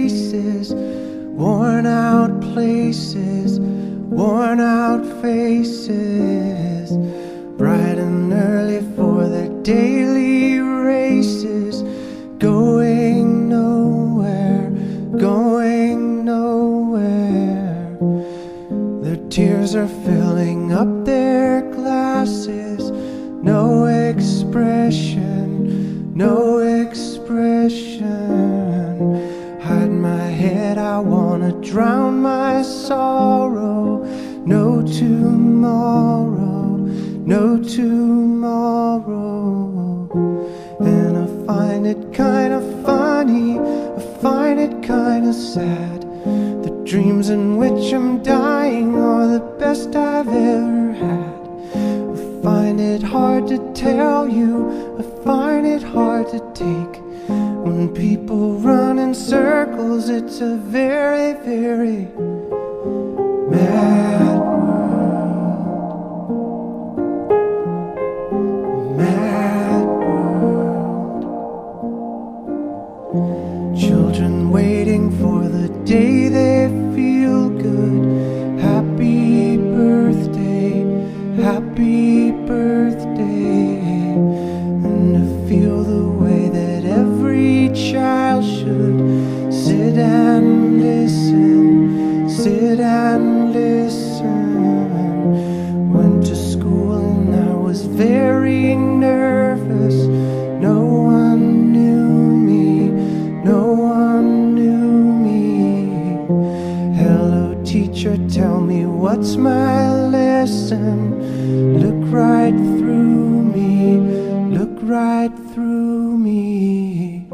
faces, worn out places, worn out faces, bright and early for their daily races, going nowhere, going nowhere. Their tears are filling up their glasses, no expression, no expression. Hide my head, I wanna drown my sorrow. No tomorrow, no tomorrow. And I find it kinda funny, I find it kinda sad. The dreams in which I'm dying are the best I've ever had. I find it hard to tell you, I find it hard to take. When people run in circles, it's a very, very mad world. Mad world. Children waiting for the day they feel good. Happy birthday, happy birthday. And to feel the way that every child should sit and listen, sit and listen. Went to school and I was very nervous. No one knew me, no one knew me. Hello teacher, tell me what's my lesson. Look right through me, look right through me.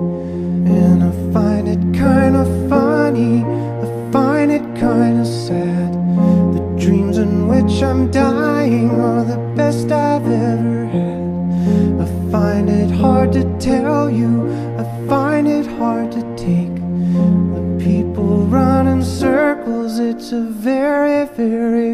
And I find it kinda funny, I find it kinda sad. The dreams in which I'm dying are the best I've ever had. I find it hard to tell you, I find it hard to take. When people run in circles, it's a very, very